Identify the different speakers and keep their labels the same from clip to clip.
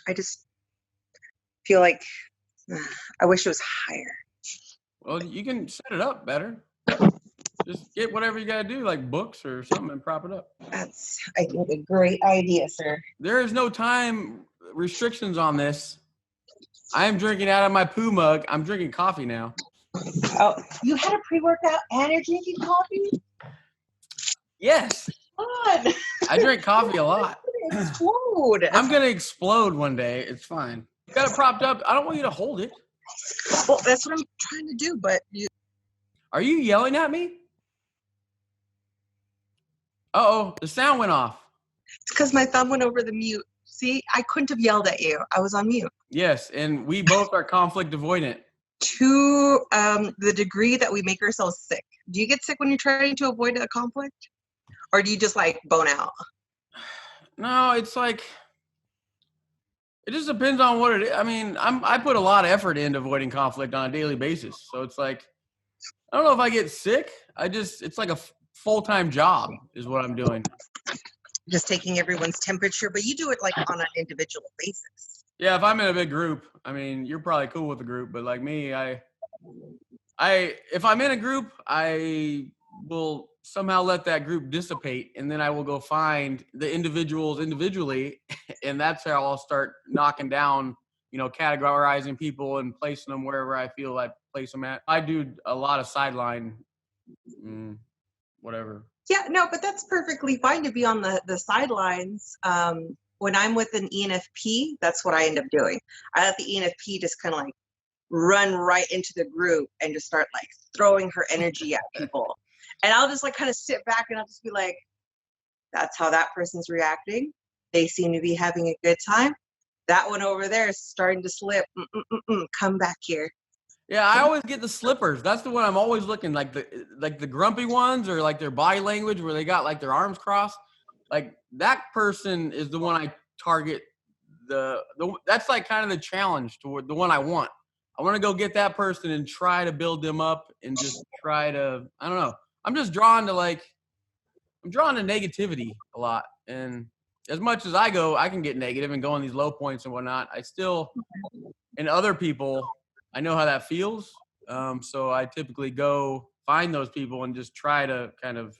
Speaker 1: I just feel like I wish it was higher.
Speaker 2: Well, you can set it up better. Just get whatever you got to do, like books or something, and prop it up.
Speaker 1: That's, I think, a great idea, sir.
Speaker 2: There is no time restrictions on this. I am drinking out of my poo mug. I'm drinking coffee now.
Speaker 1: Oh, you had a pre-workout and you're drinking coffee?
Speaker 2: Yes.
Speaker 1: God.
Speaker 2: I drink coffee a lot.
Speaker 1: Explode.
Speaker 2: I'm going to explode one day. It's fine. You got it propped up. I don't want you to hold it.
Speaker 1: Well, that's what I'm trying to do, but you...
Speaker 2: Are you yelling at me? Uh-oh, the sound went off.
Speaker 1: It's because my thumb went over the mute. See, I couldn't have yelled at you. I was on mute.
Speaker 2: Yes, and we both are conflict avoidant.
Speaker 1: To the degree that we make ourselves sick. Do you get sick when you're trying to avoid a conflict? Or do you just like bone out?
Speaker 2: No, it's like, it just depends on what it is. I mean, I put a lot of effort into avoiding conflict on a daily basis. So it's like, I don't know if I get sick. It's like a full-time job is what I'm doing.
Speaker 1: Just taking everyone's temperature, but you do it like on an individual basis.
Speaker 2: Yeah, if I'm in a big group, I mean, you're probably cool with the group, but like me, if I'm in a group, I will somehow let that group dissipate, and then I will go find the individuals individually, and that's how I'll start knocking down, categorizing people and placing them wherever I feel I place them at. I do a lot of sideline, whatever.
Speaker 1: Yeah, no, but that's perfectly fine to be on the sidelines. When I'm with an ENFP, that's what I end up doing. I let the ENFP just kind of like run right into the group and just start like throwing her energy at people. And I'll just like kind of sit back and I'll just be like, that's how that person's reacting. They seem to be having a good time. That one over there is starting to slip. Come back here.
Speaker 2: Yeah, I always get the slippers. That's the one I'm always looking, like the grumpy ones, or like their body language where they got like their arms crossed. Like that person is the one I target. That's like kind of the challenge toward the one I want. I want to go get that person and try to build them up and just try to, I don't know. I'm just drawn to negativity a lot. And as much as I can get negative and go on these low points and whatnot. I still, in other people, I know how that feels. So I typically go find those people and just try to kind of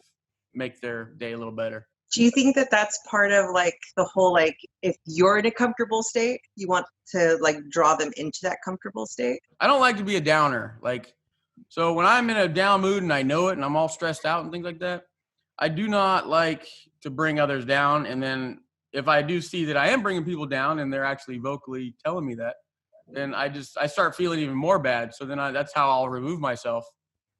Speaker 2: make their day a little better.
Speaker 1: Do you think that that's part of like the whole, like, if you're in a comfortable state, you want to like draw them into that comfortable state?
Speaker 2: I don't like to be a downer. Like, so when I'm in a down mood and I know it and I'm all stressed out and things like that, I do not like to bring others down. And then if I do see that I am bringing people down and they're actually vocally telling me that, then I start feeling even more bad. So then that's how I'll remove myself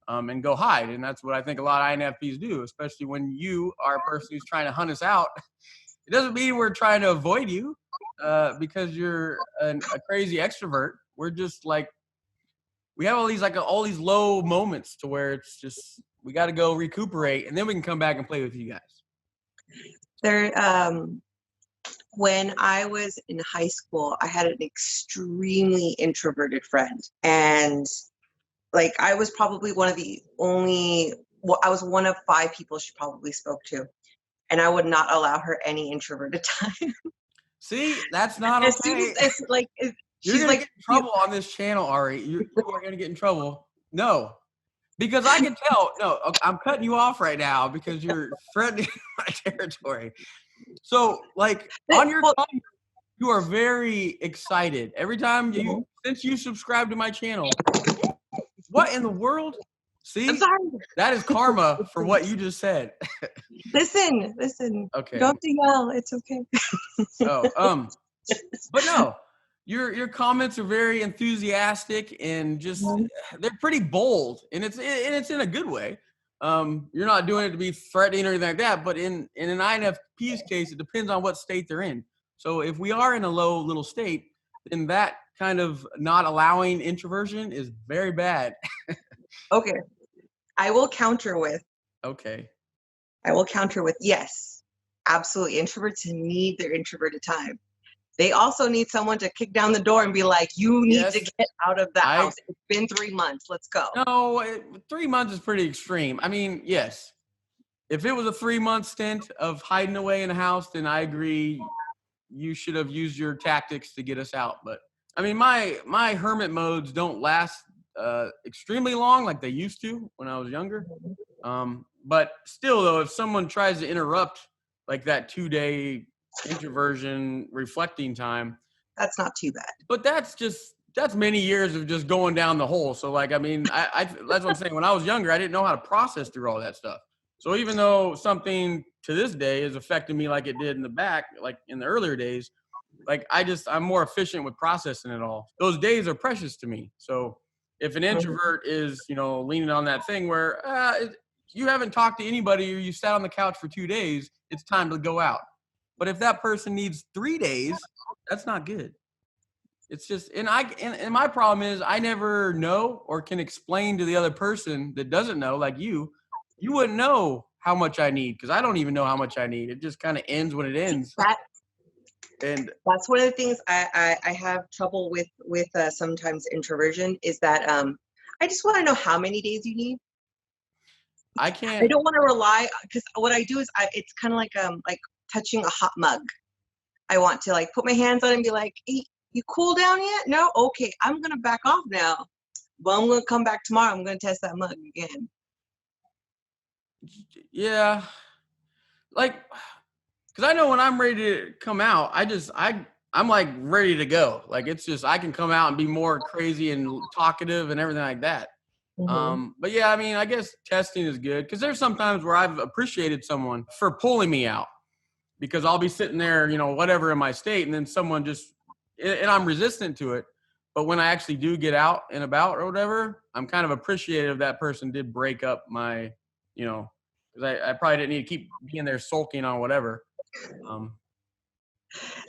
Speaker 2: and go hide. And that's what I think a lot of INFPs do, especially when you are a person who's trying to hunt us out. It doesn't mean we're trying to avoid you because you're a crazy extrovert. We're just like, we have all these low moments to where it's just, we got to go recuperate and then we can come back and play with you guys.
Speaker 1: When I was in high school, I had an extremely introverted friend, and like I was probably one of 5 people she probably spoke to, and I would not allow her any introverted time.
Speaker 2: See, that's not okay.
Speaker 1: As soon as it's like,
Speaker 2: you're gonna get in trouble on this channel, Ari. You are gonna get in trouble. No, because I can tell. No, I'm cutting you off right now because you're threatening my territory. So, like, on your comment, you are very excited. Every time since you subscribe to my channel, what in the world? See,
Speaker 1: I'm sorry.
Speaker 2: That is karma for what you just said.
Speaker 1: Listen.
Speaker 2: Okay.
Speaker 1: Don't yell. It's okay.
Speaker 2: But no, your comments are very enthusiastic and just they're pretty bold, and it's in a good way. You're not doing it to be threatening or anything like that, but in an INFP's case, it depends on what state they're in. So if we are in a low little state, then that kind of not allowing introversion is very bad.
Speaker 1: Okay. I will counter with, yes, absolutely. Introverts need their introverted time. They also need someone to kick down the door and be like, you need to get out of the house. It's been 3 months. Let's go.
Speaker 2: No, 3 months is pretty extreme. I mean, yes. If it was a 3-month stint of hiding away in a house, then I agree. you should have used your tactics to get us out. But I mean, my hermit modes don't last extremely long like they used to when I was younger. But still, though, if someone tries to interrupt like that 2-day introversion reflecting time,
Speaker 1: that's not too bad.
Speaker 2: But that's many years of just going down the hole. So like, I mean, I that's what I'm saying. When I was younger, I didn't know how to process through all that stuff. So even though something to this day is affecting me like it did in the back, like in the earlier days, like I'm more efficient with processing it all. Those days are precious to me. So if an introvert is, leaning on that thing where you haven't talked to anybody or you sat on the couch for 2 days, it's time to go out. But if that person needs 3 days, that's not good. It's just, and my problem is I never know or can explain to the other person that doesn't know, like you wouldn't know how much I need because I don't even know how much I need. It just kind of ends when it ends. And
Speaker 1: that's one of the things I have trouble with sometimes introversion is that I just want to know how many days you need.
Speaker 2: I can't.
Speaker 1: I don't want to rely, because what I do is it's kind of like touching a hot mug. I want to like put my hands on it and be like, hey, you cool down yet? No? Okay, I'm going to back off now. Well, I'm going to come back tomorrow. I'm going to test that mug again.
Speaker 2: Yeah. Like, because I know when I'm ready to come out, I'm like ready to go. Like, it's just, I can come out and be more crazy and talkative and everything like that. But yeah, I mean, I guess testing is good because there's sometimes where I've appreciated someone for pulling me out because I'll be sitting there, whatever in my state, and then someone just, and I'm resistant to it. But when I actually do get out and about or whatever, I'm kind of appreciative that person did break up my, because I probably didn't need to keep being there sulking on whatever.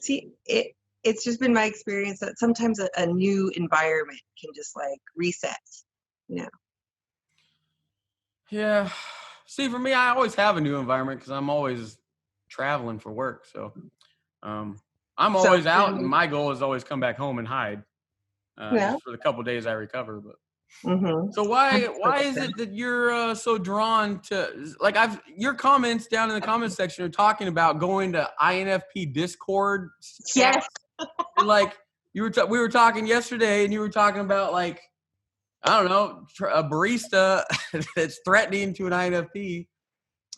Speaker 1: See, it's just been my experience that sometimes a new environment can just like reset,
Speaker 2: Yeah. See, for me, I always have a new environment because I'm always traveling for work. So I'm always out, and my goal is always come back home and hide just for the couple of days I recover. But so why is it that you're so drawn to, like, your comments down in the comments section are talking about going to INFP Discord?
Speaker 1: Yes.
Speaker 2: Like we were talking yesterday, and you were talking about like, I don't know, a barista that's threatening to an INFP.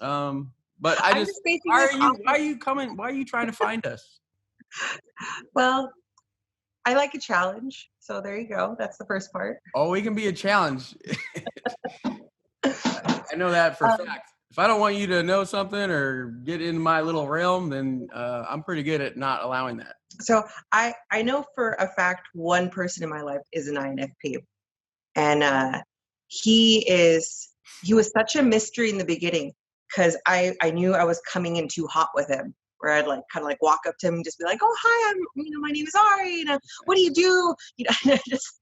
Speaker 2: But why are you coming? Why are you trying to find us?
Speaker 1: Well, I like a challenge. So there you go. That's the first part.
Speaker 2: Oh, we can be a challenge. I know that for a fact. If I don't want you to know something or get in my little realm, then I'm pretty good at not allowing that.
Speaker 1: So I know for a fact one person in my life is an INFP. And he was such a mystery in the beginning because I knew I was coming in too hot with him, where I'd like kind of like walk up to him and just be like, "Oh, hi, my name is Ari. What do you do?" Just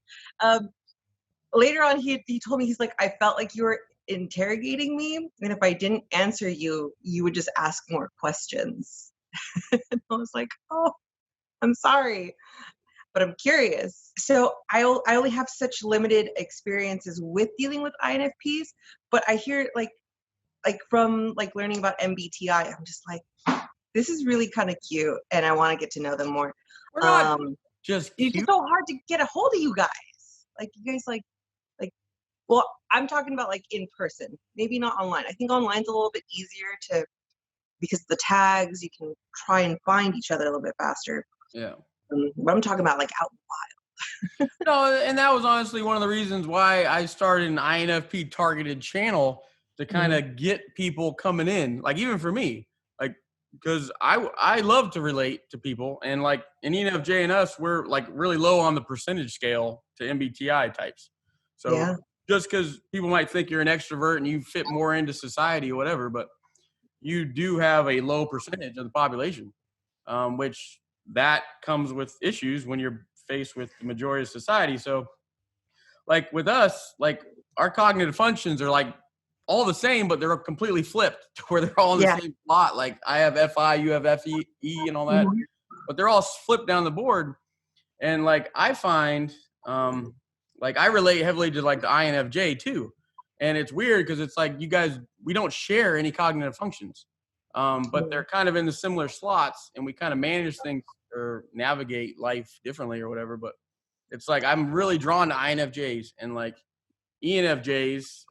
Speaker 1: later on, he told me, he's like, "I felt like you were interrogating me, and if I didn't answer you, you would just ask more questions." And I was like, "Oh, I'm sorry, but I'm curious." So I only have such limited experiences with dealing with INFPs, but I hear like from like learning about MBTI, I'm just like, this is really kind of cute, and I want to get to know them more.
Speaker 2: We're not just cute.
Speaker 1: It's just so hard to get a hold of you guys. Like you guys like, well, I'm talking about like in person, maybe not online. I think online's a little bit easier because the tags, you can try and find each other a little bit faster.
Speaker 2: Yeah.
Speaker 1: But I'm talking about like out in the wild.
Speaker 2: No, and that was honestly one of the reasons why I started an INFP targeted channel to kind of get people coming in, like even for me, like, because I love to relate to people, and like in ENFJ and us, we're like really low on the percentage scale to MBTI types. So just because people might think you're an extrovert and you fit more into society or whatever, but you do have a low percentage of the population, which that comes with issues when you're faced with the majority of society. So like with us, like our cognitive functions are like all the same, but they're completely flipped to where they're all in the same slot. Like I have FI, you have FE, and all that, but they're all flipped down the board. And like I find, like I relate heavily to like the INFJ too. And it's weird because it's like you guys, we don't share any cognitive functions. But they're kind of in the similar slots, and we kind of manage things or navigate life differently or whatever. But it's like I'm really drawn to INFJs, and like ENFJs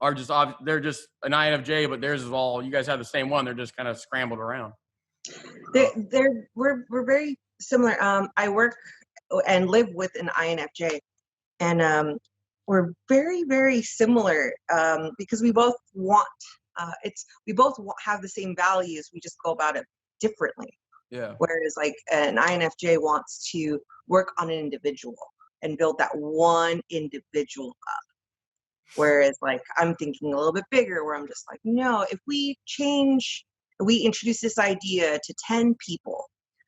Speaker 2: are just they're just an INFJ, but theirs is all, you guys have the same one. They're just kind of scrambled around.
Speaker 1: We're very similar. I work and live with an INFJ, and we're very, very similar because we both want we both have the same values. We just go about it differently.
Speaker 2: Yeah.
Speaker 1: Whereas like an INFJ wants to work on an individual and build that one individual up. Whereas like I'm thinking a little bit bigger, where I'm just like, no, if we introduce this idea to 10 people,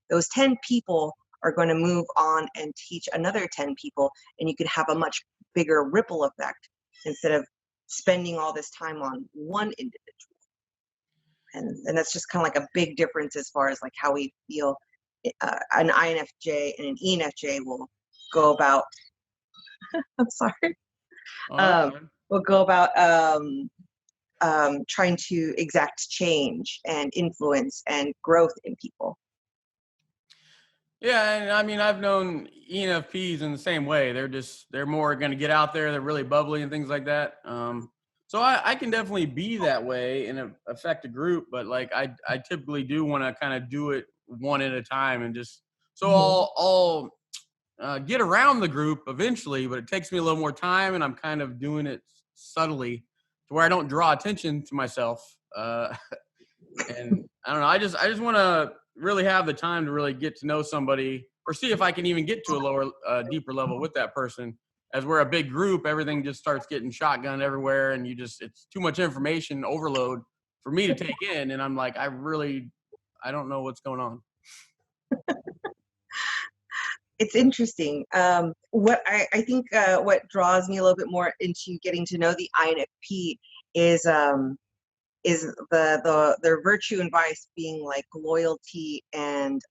Speaker 1: those 10 people are going to move on and teach another 10 people, and you could have a much bigger ripple effect instead of spending all this time on one individual. And that's just kind of like a big difference as far as like how we feel. An INFJ and an ENFJ will go about I'm sorry. Will go about trying to exact change and influence and growth in people.
Speaker 2: Yeah, and I mean, I've known ENFPs in the same way. They're more going to get out there. They're really bubbly and things like that. So I can definitely be that way and affect a group, but like I typically do want to kind of do it one at a time, and just so I'll get around the group eventually, but it takes me a little more time, and I'm kind of doing it subtly to where I don't draw attention to myself. And I don't know. I just want to really have the time to really get to know somebody, or see if I can even get to a lower, deeper level with that person. As we're a big group, everything just starts getting shotgun everywhere, and it's too much information overload for me to take in. And I'm like, I don't know what's going on.
Speaker 1: It's interesting. What I think what draws me a little bit more into getting to know the INFP is their virtue and vice being like loyalty and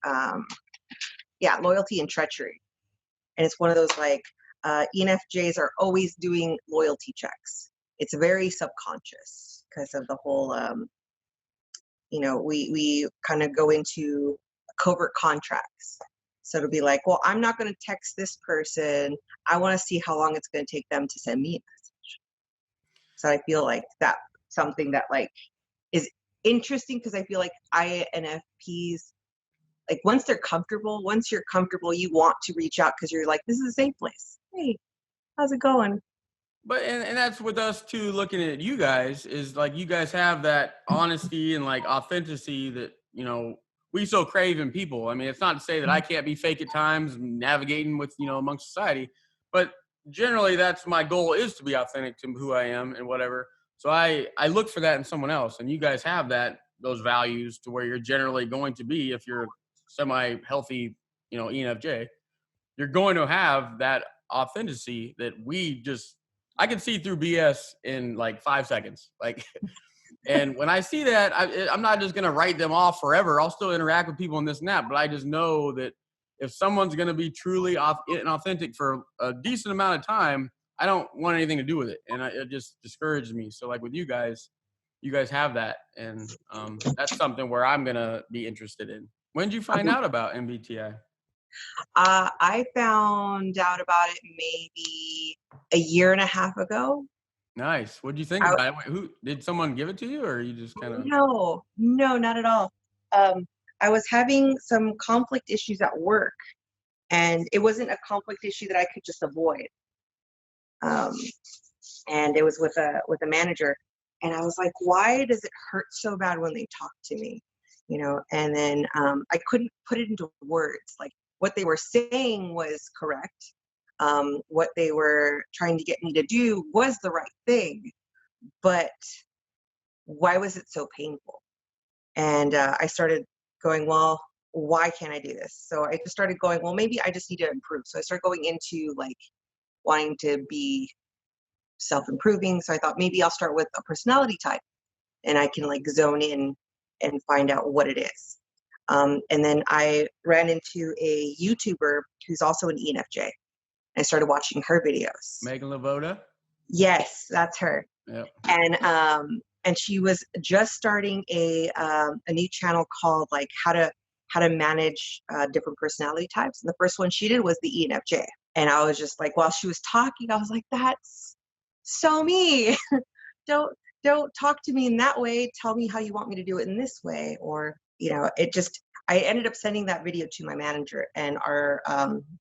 Speaker 1: loyalty and treachery. And it's one of those like ENFJs are always doing loyalty checks. It's very subconscious because of the whole we kind of go into covert contracts. So it'll be like, well, I'm not going to text this person. I want to see how long it's going to take them to send me a message. So I feel like that's something that like is interesting, because I feel like INFPs, like once you're comfortable, you want to reach out because you're like, this is a safe place. Hey, how's it going?
Speaker 2: But and that's with us too, looking at you guys, is like you guys have that honesty and like authenticity that, we so crave in people. I mean, it's not to say that I can't be fake at times, navigating with, amongst society, but generally that's my goal, is to be authentic to who I am and whatever. So I look for that in someone else, and you guys have those values to where you're generally going to be, if you're semi-healthy, ENFJ, you're going to have that authenticity that I can see through BS in like 5 seconds. Like, and when I see that, I'm not just going to write them off forever. I'll still interact with people and this and that, but I just know that if someone's going to be truly authentic for a decent amount of time, I don't want anything to do with it. And it just discourages me. So like with you guys have that. And that's something where I'm going to be interested in. When did you find out about MBTI?
Speaker 1: I found out about it maybe a year and a half ago.
Speaker 2: Nice. What did you think about it? Who did someone give it to you, or you just kind of?
Speaker 1: No, not at all. I was having some conflict issues at work, and it wasn't a conflict issue that I could just avoid. And it was with a manager, and I was like, why does it hurt so bad when they talk to me? And then I couldn't put it into words. Like, what they were saying was correct. What they were trying to get me to do was the right thing, but why was it so painful? And I started going, well, why can't I do this? So I just started going, well, maybe I just need to improve. So I started going into like wanting to be self-improving. So I thought maybe I'll start with a personality type, and I can like zone in and find out what it is. And then I ran into a YouTuber who's also an ENFJ. I started watching her videos.
Speaker 2: Megan Lavoda?
Speaker 1: Yes, that's her.
Speaker 2: Yep.
Speaker 1: and she was just starting a new channel called like how to manage different personality types. And the first one she did was the ENFJ. And I was just like, while she was talking, I was like, that's so me. don't talk to me in that way. Tell me how you want me to do it in this way. Or, I ended up sending that video to my manager, and our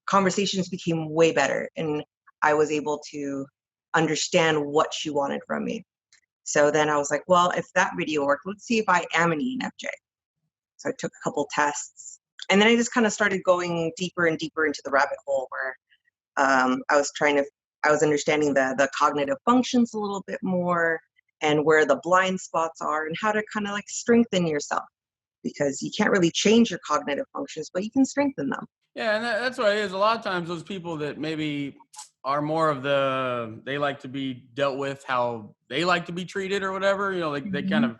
Speaker 1: conversations became way better. And I was able to understand what she wanted from me. So then I was like, well, if that video worked, let's see if I am an ENFJ. So I took a couple tests, and then I just kind of started going deeper and deeper into the rabbit hole where I was understanding the cognitive functions a little bit more, and where the blind spots are, and how to kind of like strengthen yourself, because you can't really change your cognitive functions, but you can strengthen them.
Speaker 2: Yeah, and that's what it is. A lot of times those people that maybe are more of they like to be dealt with how they like to be treated or whatever, they kind of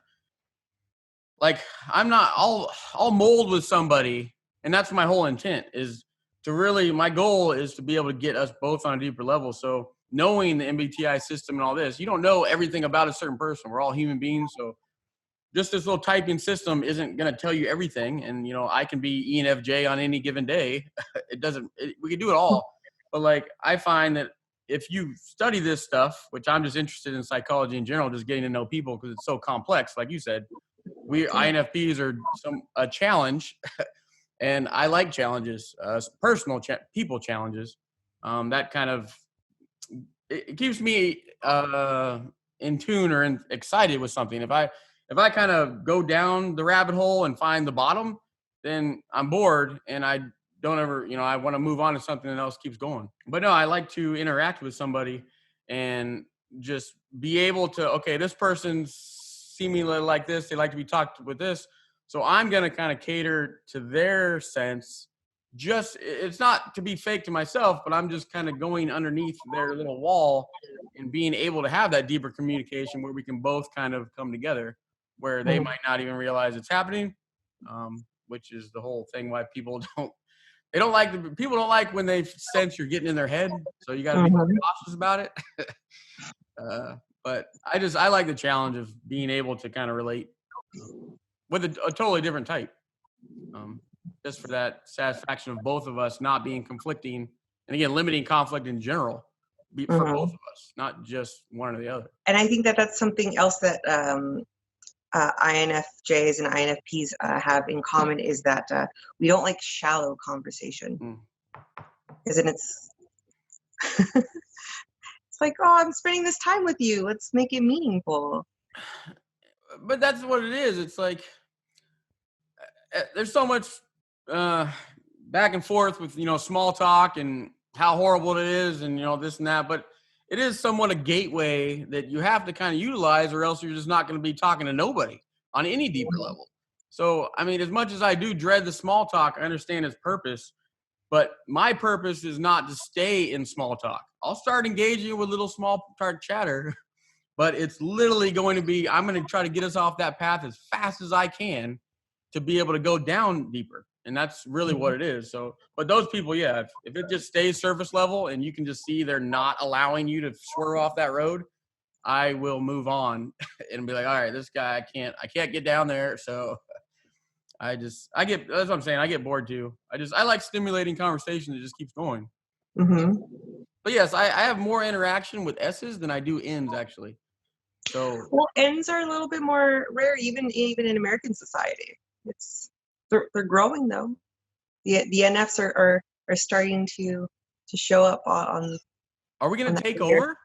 Speaker 2: like, I'll mold with somebody, and that's my whole intent is to really, my goal is to be able to get us both on a deeper level. So knowing the MBTI system and all this, you don't know everything about a certain person. We're all human beings. So just this little typing system isn't going to tell you everything. And, I can be ENFJ on any given day. We can do it all. But like, I find that if you study this stuff, which I'm just interested in psychology in general, just getting to know people because it's so complex, like you said, we INFPs are a challenge. And I like challenges, personal people challenges. That kind of, it keeps me in tune or excited with something. If I kind of go down the rabbit hole and find the bottom, then I'm bored and I don't ever, I want to move on to something else keeps going. But no, I like to interact with somebody and just be able to, okay, this person's seemingly like this. They like to be talked with this. So I'm going to kind of cater to their sense. It's not to be fake to myself, but I'm just kind of going underneath their little wall and being able to have that deeper communication where we can both kind of come together, where they might not even realize it's happening, which is the whole thing why people don't like when they sense you're getting in their head. So you got to be cautious about it. But I like the challenge of being able to kind of relate with a totally different type, just for that satisfaction of both of us not being conflicting, and again, limiting conflict in general for both of us, not just one or the other.
Speaker 1: And I think that that's something else that INFJs and INFPs have in common, is that we don't like shallow conversation. Isn't it? It's like, oh, I'm spending this time with you. Let's make it meaningful.
Speaker 2: But that's what it is. It's like there's so much back and forth with small talk and how horrible it is, and this and that. But it is somewhat a gateway that you have to kind of utilize, or else you're just not going to be talking to nobody on any deeper level. So I mean, as much as I do dread the small talk, I understand its purpose. But my purpose is not to stay in small talk. I'll start engaging with little small talk chatter. But it's literally going to be, I'm going to try to get us off that path as fast as I can to be able to go down deeper. And that's really what it is. So, but those people, yeah, if it just stays surface level and you can just see they're not allowing you to swerve off that road, I will move on and be like, all right, this guy, I can't get down there. So that's what I'm saying. I get bored too. I like stimulating conversation that just keeps going. But yes, I have more interaction with S's than I do N's actually. So,
Speaker 1: well, N's are a little bit more rare, even in American society. They're growing though. The NFs are starting to show up on.
Speaker 2: Are we going to take over?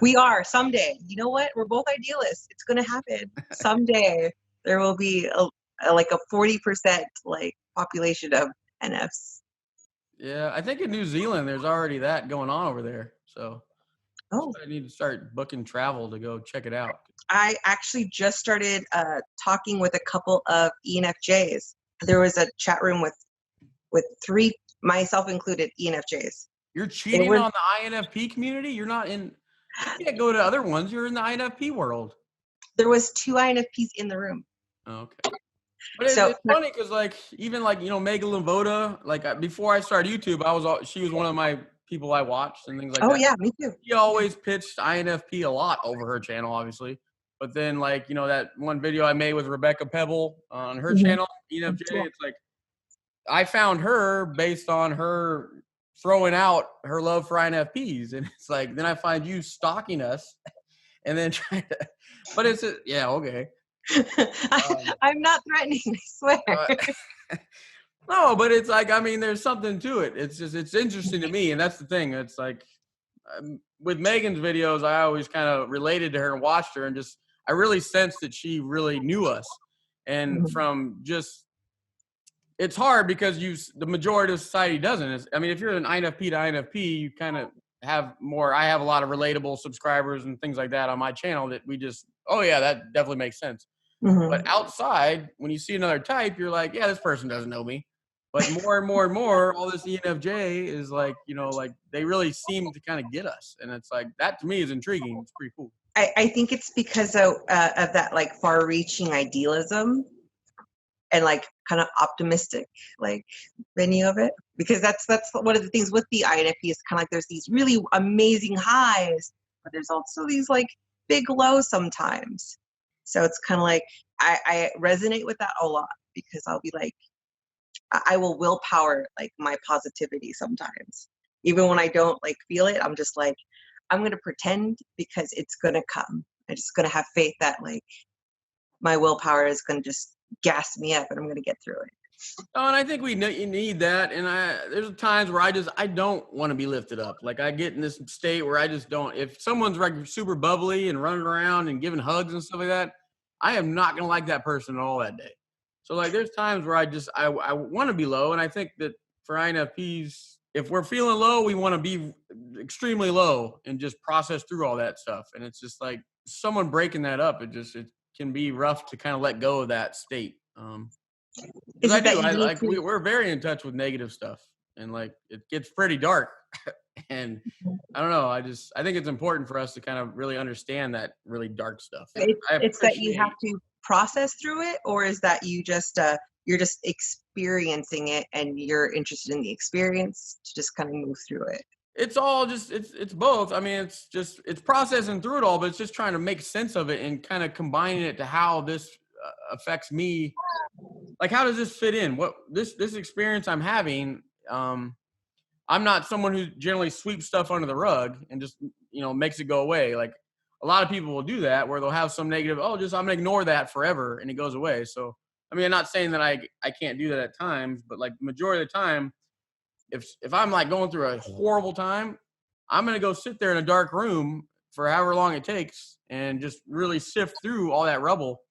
Speaker 1: We are someday. You know what? We're both idealists. It's going to happen someday. There will be like a 40% like population of NFs.
Speaker 2: Yeah, I think in New Zealand there's already that going on over there. So.
Speaker 1: Oh,
Speaker 2: I need to start booking travel to go check it out.
Speaker 1: I actually just started talking with a couple of ENFJs. There was a chat room with 3, myself included, ENFJs.
Speaker 2: You're cheating on the INFP community? You're not in, you can't go to other ones. You're in the INFP world.
Speaker 1: There was 2 INFPs in the room.
Speaker 2: Okay. But it's funny because even Megan Limvoda, before I started YouTube, she was one of my people I watched and things like that.
Speaker 1: Oh yeah, me too.
Speaker 2: She always pitched INFP a lot over her channel, obviously. But then like, that one video I made with Rebecca Pebble on her
Speaker 1: Mhm.
Speaker 2: channel, ENFJ, it's like, I found her based on her throwing out her love for INFPs. And it's like, then I find you stalking us and then trying to, but yeah, okay.
Speaker 1: I'm not threatening, I swear.
Speaker 2: No, but it's like, I mean, there's something to it. It's interesting to me. And that's the thing. It's like, with Megan's videos, I always kind of related to her and watched her and just, I really sensed that she really knew us. And from just, it's hard because the majority of society doesn't. I mean, if you're an INFP to INFP, you kind of have more, I have a lot of relatable subscribers and things like that on my channel that we just, oh yeah, that definitely makes sense. But outside, when you see another type, you're like, yeah, this person doesn't know me. But more and more and more, all this ENFJ is like, like they really seem to kind of get us. And it's like, that to me is intriguing. It's pretty cool.
Speaker 1: I think it's because of that like far-reaching idealism and like kind of optimistic like venue of it. Because that's one of the things with the INFP is kind of like there's these really amazing highs, but there's also these like big lows sometimes. So it's kind of like I resonate with that a lot because I'll be like, I will willpower like my positivity sometimes. Even when I don't like feel it, I'm just like, I'm going to pretend because it's going to come. I'm just going to have faith that like my willpower is going to just gas me up and I'm going to get through it.
Speaker 2: Oh, and I think you need that. And there's times where I don't want to be lifted up. Like I get in this state where I just don't, if someone's like super bubbly and running around and giving hugs and stuff like that, I am not going to like that person at all that day. So like there's times where I want to be low. And I think that for INFPs, if we're feeling low, we want to be extremely low and just process through all that stuff. And it's just like someone breaking that up, it can be rough to kind of let go of that state. We're very in touch with negative stuff and like it gets pretty dark. And I don't know. I think it's important for us to kind of really understand that really dark stuff.
Speaker 1: It's that you have to process through it, or is that you're just experiencing it and you're interested in the experience to just kind of move through it?
Speaker 2: It's all just, it's both. I mean, it's processing through it all, but it's just trying to make sense of it and kind of combining it to how this affects me. Like, how does this fit in? What this experience I'm having, I'm not someone who generally sweeps stuff under the rug and just, makes it go away. Like a lot of people will do that where they'll have some negative, I'm going to ignore that forever and it goes away. So, I mean, I'm not saying that I can't do that at times, but like the majority of the time, if I'm like going through a horrible time, I'm going to go sit there in a dark room for however long it takes and just really sift through all that rubble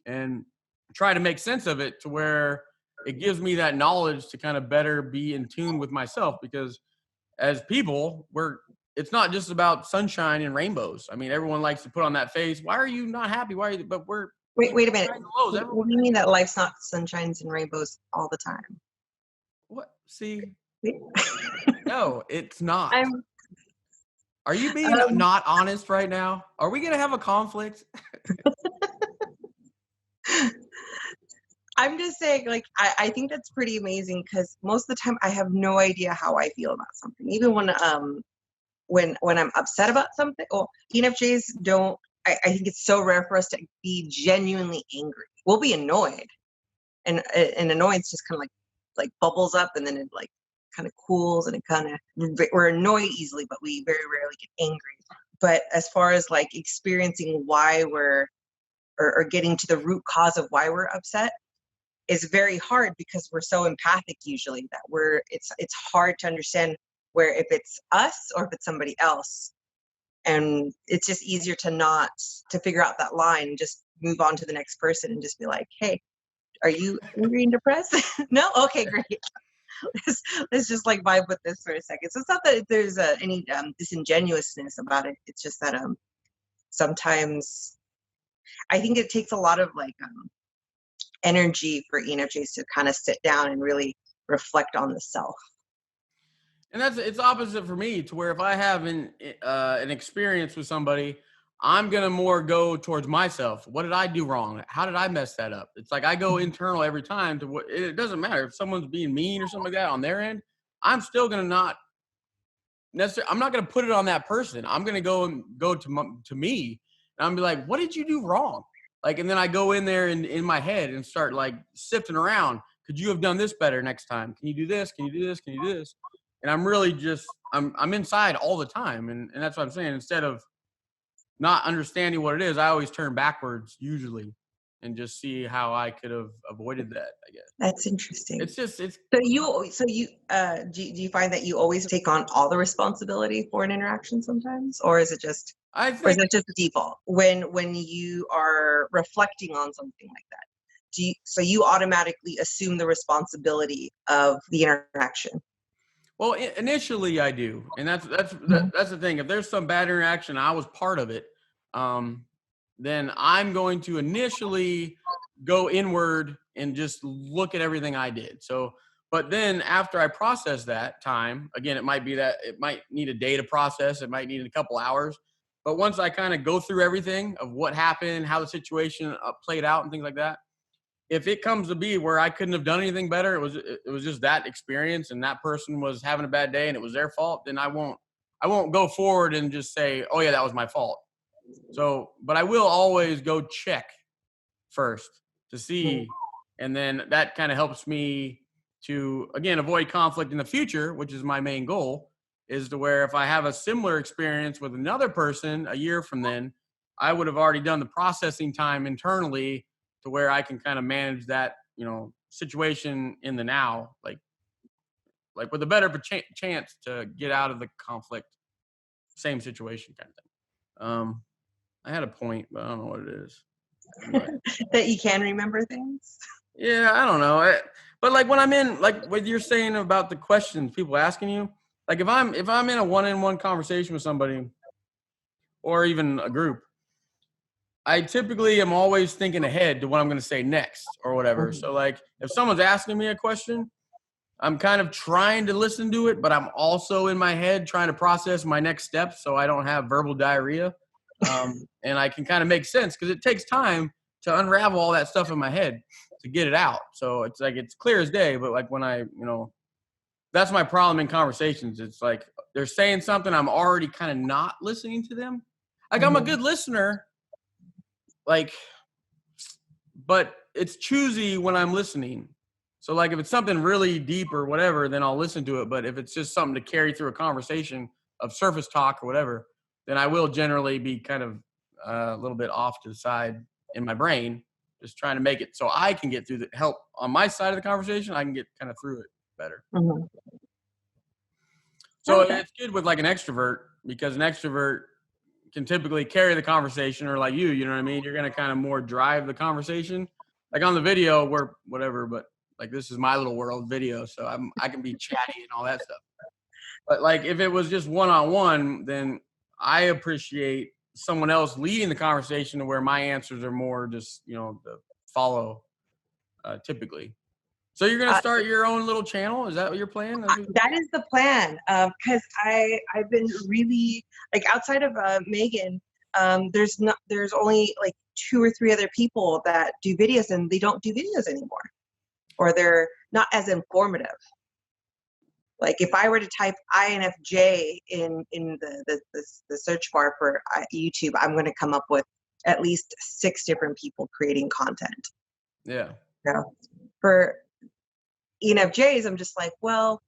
Speaker 2: and try to make sense of it to where it gives me that knowledge to kind of better be in tune with myself. Because as people, it's not just about sunshine and rainbows. I mean, everyone likes to put on that face. Why are you not happy? But we're
Speaker 1: wait a minute. What do you mean that life's not sunshines and rainbows all the time?
Speaker 2: What? See, no, it's not. Are you being not honest right now? Are we going to have a conflict?
Speaker 1: I'm just saying, like, I think that's pretty amazing because most of the time I have no idea how I feel about something. Even when I'm upset about something, or ENFJs don't, I think it's so rare for us to be genuinely angry. We'll be annoyed, and annoyance just kind of like bubbles up and then it like kind of cools and it kind of, we're annoyed easily, but we very rarely get angry. But as far as like experiencing why we're, or getting to the root cause of why we're upset, is very hard because we're so empathic usually that it's hard to understand where if it's us or if it's somebody else. And it's just easier to figure out that line and just move on to the next person and just be like, hey, are you angry and depressed? No? Okay, great. Let's just like vibe with this for a second. So it's not that there's any disingenuousness about it. It's just that sometimes I think it takes a lot of like energy for ENFJs to kind of sit down and really reflect on the self.
Speaker 2: And it's opposite for me, to where if I have an experience with somebody, I'm going to more go towards myself. What did I do wrong? How did I mess that up? It's like I go internal every time to what, it doesn't matter if someone's being mean or something like that on their end. I'm still going to not necessarily, I'm not going to put it on that person. I'm going to go to me And I'm be like, what did you do wrong? Like, and then I go in there in my head and start like sifting around. Could you have done this better next time? Can you do this? Can you do this? Can you do this? And I'm really just, I'm inside all the time. And that's what I'm saying. Instead of not understanding what it is, I always turn backwards usually and just see how I could have avoided that, I guess.
Speaker 1: That's interesting.
Speaker 2: It's
Speaker 1: do you find that you always take on all the responsibility for an interaction sometimes, or is it just the default when you are reflecting on something like that? So you automatically assume the responsibility of the interaction?
Speaker 2: Well, initially I do, and that's the thing. If there's some bad interaction, I was part of it, then I'm going to initially go inward and just look at everything I did. So, but then after I process that time, again, it might need a day to process. It might need a couple hours. But once I kind of go through everything of what happened, how the situation played out and things like that, if it comes to be where I couldn't have done anything better, it was just that experience and that person was having a bad day and it was their fault, then I won't go forward and just say, oh yeah, that was my fault. So, but I will always go check first to see. And then that kind of helps me to, again, avoid conflict in the future, which is my main goal, is to where if I have a similar experience with another person a year from then, I would have already done the processing time internally to where I can kind of manage that, situation in the now, like with a better chance to get out of the conflict, same situation kind of thing. I had a point, but I don't know what it is.
Speaker 1: That you can remember things?
Speaker 2: Yeah, I don't know. But like when I'm in, like what you're saying about the questions people asking you, like if I'm in a one-on-one conversation with somebody or even a group, I typically am always thinking ahead to what I'm going to say next or whatever. So like if someone's asking me a question, I'm kind of trying to listen to it, but I'm also in my head trying to process my next steps so I don't have verbal diarrhea. And I can kind of make sense because it takes time to unravel all that stuff in my head to get it out. So it's like, it's clear as day, but like when that's my problem in conversations. It's like they're saying something, I'm already kind of not listening to them. Like I'm a good listener, but it's choosy when I'm listening. So like if it's something really deep or whatever, then I'll listen to it. But if it's just something to carry through a conversation of surface talk or whatever, then I will generally be kind of a little bit off to the side in my brain, just trying to make it so I can get through the help on my side of the conversation. I can get kind of through it better. So it's good with like an extrovert because an extrovert can typically carry the conversation, or like you know what I mean? You're going to kind of more drive the conversation. Like on the video where whatever, but like this is my little world video. So I can be chatty and all that stuff. But like if it was just one-on-one, then I appreciate someone else leading the conversation to where my answers are more just, the follow typically. So you're going to start your own little channel? Is that what you're planning?
Speaker 1: That is the plan. Because I've been really like outside of Megan, there's only like 2 or 3 other people that do videos, and they don't do videos anymore, or they're not as informative. Like if I were to type INFJ in the search bar for YouTube, I'm going to come up with at least 6 different people creating content.
Speaker 2: Yeah.
Speaker 1: For ENFJs, I'm just like, well,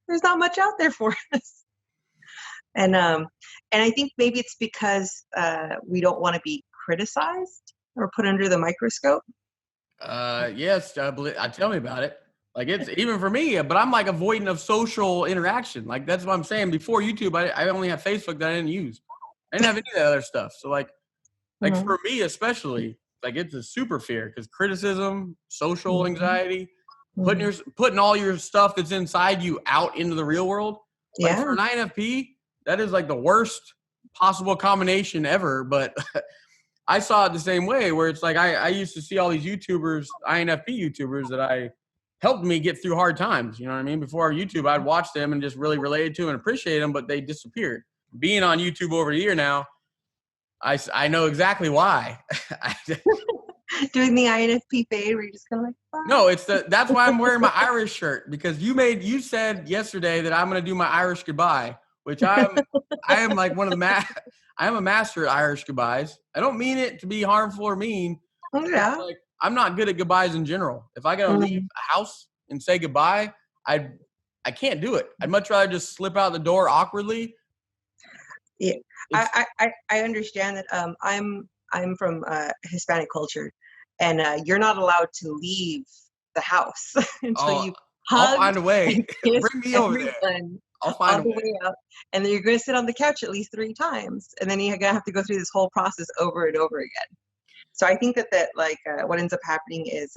Speaker 1: there's not much out there for us. And I think maybe it's because we don't want to be criticized or put under the microscope.
Speaker 2: Yes, tell me about it. Like it's even for me, but I'm like avoidant of social interaction. Like that's what I'm saying. Before YouTube, I only have Facebook that I didn't use. I didn't have any of that other stuff. So like for me especially, like it's a super fear because criticism, social anxiety, putting all your stuff that's inside you out into the real world. Like for an INFP, that is like the worst possible combination ever. But I saw it the same way where it's like I used to see all these YouTubers, INFP YouTubers that helped me get through hard times. You know what I mean? Before YouTube, I'd watch them and just really related to and appreciate them, but they disappeared. Being on YouTube over a year now, I know exactly why.
Speaker 1: Doing the INFP fade where you're just kind of like, bye.
Speaker 2: No, that's why I'm wearing my Irish shirt, because you said yesterday that I'm going to do my Irish goodbye. which I am like one of the I am a master at Irish goodbyes. I don't mean it to be harmful or mean.
Speaker 1: Oh yeah.
Speaker 2: Like, I'm not good at goodbyes in general. If I gotta leave a house and say goodbye, I can't do it. I'd much rather just slip out the door awkwardly.
Speaker 1: Yeah, I understand that. I'm from Hispanic culture, and you're not allowed to leave the house until
Speaker 2: Oh,
Speaker 1: you
Speaker 2: I'll
Speaker 1: hugged
Speaker 2: find a way.
Speaker 1: and kissed
Speaker 2: Bring me over there.
Speaker 1: everyone
Speaker 2: I'll
Speaker 1: all
Speaker 2: find a
Speaker 1: the
Speaker 2: way.
Speaker 1: way up, and then you're going to sit on the couch at least 3 times, and then you're going to have to go through this whole process over and over again. So I think that like what ends up happening is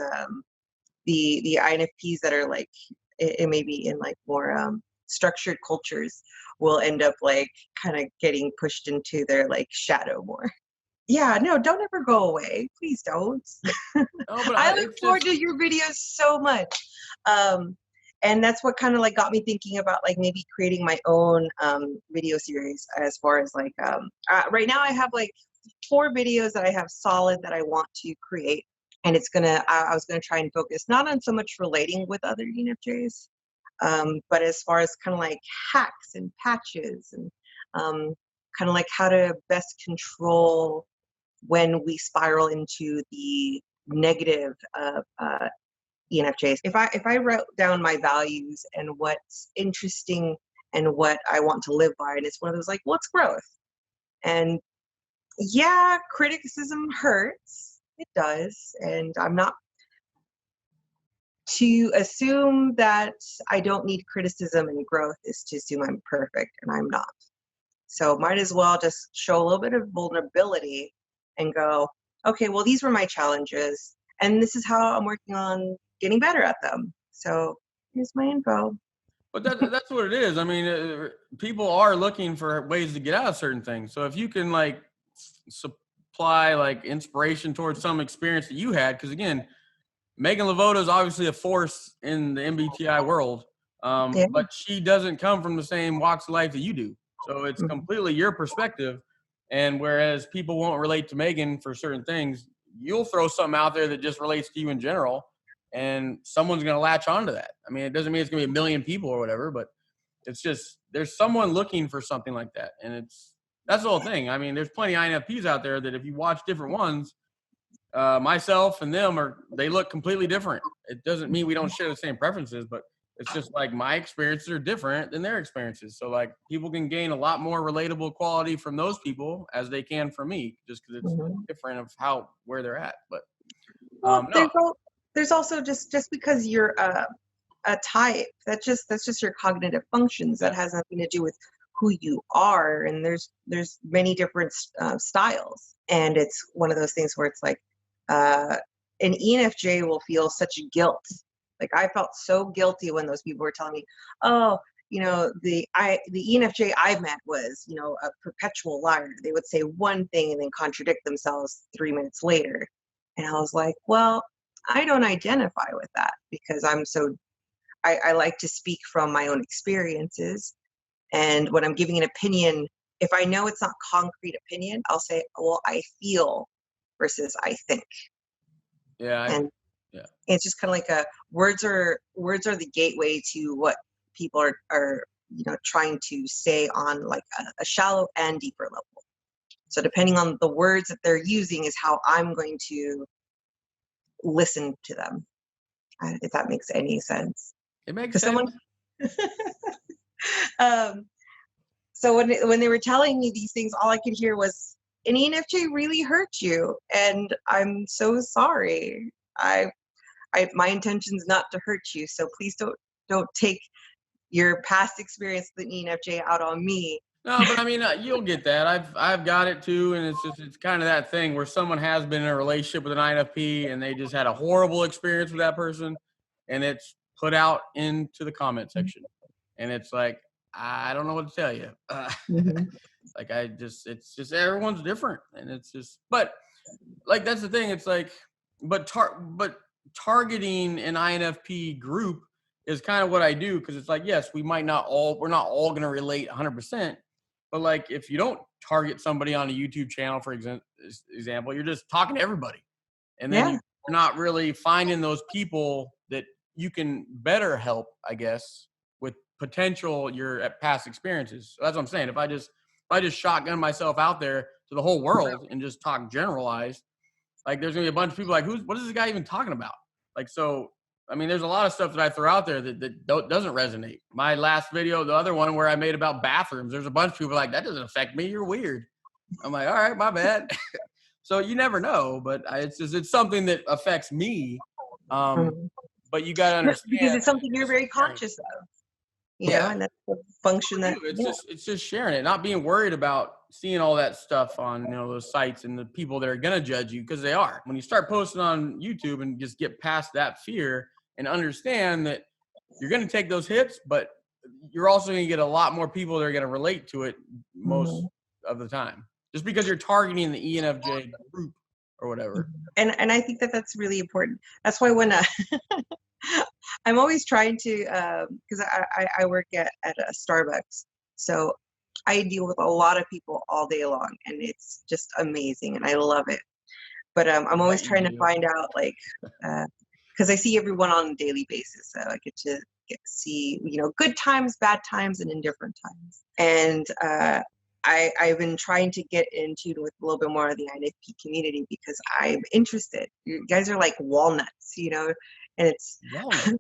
Speaker 1: the INFPs that are like it may be in like more structured cultures will end up like kind of getting pushed into their like shadow more. Yeah, no, don't ever go away. Please don't.
Speaker 2: No, but
Speaker 1: I look
Speaker 2: it's
Speaker 1: forward
Speaker 2: just,
Speaker 1: to your videos so much. And that's what kind of like got me thinking about like maybe creating my own video series as far as like right now I have like 4 videos that I have solid that I want to create. And it's I was gonna try and focus not on so much relating with other ENFJs, but as far as kind of like hacks and patches and kind of like how to best control when we spiral into the negative ENFJs. If I wrote down my values and what's interesting and what I want to live by, and it's one of those like, what's growth? And yeah, criticism hurts. It does. And I'm not to assume that I don't need criticism and growth is to assume I'm perfect, and I'm not. So might as well just show a little bit of vulnerability and go, okay, well, these were my challenges, and this is how I'm working on getting better at them. So here's my info.
Speaker 2: but that's what it is. I mean, people are looking for ways to get out of certain things. So if you can like supply like inspiration towards some experience that you had, because again, Megan Lavoda is obviously a force in the MBTI world,
Speaker 1: Yeah.
Speaker 2: but she doesn't come from the same walks of life that you do. So it's completely your perspective. And whereas people won't relate to Megan for certain things, you'll throw something out there that just relates to you in general, and someone's going to latch onto that. I mean, it doesn't mean it's going to be a million people or whatever, but it's just there's someone looking for something like that. And that's the whole thing. I mean, there's plenty of INFPs out there that if you watch different ones, myself and them they look completely different. It doesn't mean we don't share the same preferences, but it's just like my experiences are different than their experiences. So like people can gain a lot more relatable quality from those people as they can from me, just because it's different of where they're at. But
Speaker 1: well,
Speaker 2: no.
Speaker 1: there's also just because you're a type, that's just your cognitive functions. That has nothing to do with who you are. And there's many different styles, and it's one of those things where it's like an ENFJ will feel such guilt. Like I felt so guilty when those people were telling me, oh, the ENFJ I met was, a perpetual liar. They would say one thing and then contradict themselves 3 minutes later. And I was like, well, I don't identify with that because I like to speak from my own experiences. And when I'm giving an opinion, if I know it's not concrete opinion, I'll say, well, I feel versus I think.
Speaker 2: Yeah.
Speaker 1: It's just kind of like words are the gateway to what people are trying to say on like a shallow and deeper level. So depending on the words that they're using is how I'm going to listen to them, if that makes any sense.
Speaker 2: It makes sense.
Speaker 1: So when they were telling me these things, all I could hear was, an ENFJ really hurt you, and I'm so sorry. My intention's not to hurt you, so please don't take your past experience with the ENFJ out on me.
Speaker 2: No, but I mean, you'll get that. I've got it too, and it's kind of that thing where someone has been in a relationship with an INFP and they just had a horrible experience with that person, and it's put out into the comment section, and it's like I don't know what to tell you. Like it's just everyone's different, and it's just but like that's the thing. It's like but targeting an INFP group is kind of what I do, because it's like yes, we're not all going to relate 100%. But like, if you don't target somebody on a YouTube channel, for example, you're just talking to everybody. And then you're not really finding those people that you can better help, I guess, with potential your past experiences. So that's what I'm saying. If I just shotgun myself out there to the whole world and just talk generalized, like there's gonna be a bunch of people like, what is this guy even talking about? Like, so I mean, there's a lot of stuff that I throw out there that doesn't resonate. My last video, the other one where I made about bathrooms, there's a bunch of people like, that doesn't affect me. You're weird. I'm like, all right, my bad. So you never know, but it's something that affects me. But you got to understand,
Speaker 1: because it's something you're very conscious of, you know, and that's the function that
Speaker 2: it's just sharing it, not being worried about seeing all that stuff on, you know, those sites and the people that are going to judge you, because they are. When you start posting on YouTube and just get past that fear and understand that you're going to take those hits, but you're also going to get a lot more people that are going to relate to it most of the time, just because you're targeting the ENFJ group or whatever.
Speaker 1: And I think that that's really important. That's why when I'm always trying to, because I work at a Starbucks, so I deal with a lot of people all day long, and it's just amazing, and I love it. But I'm always trying to find out, like, because I see everyone on a daily basis, so I get to see, you know, good times, bad times, and indifferent times. And I've been trying to get into with a little bit more of the INFP community because I'm interested. You guys are like walnuts, you know, and it's I'm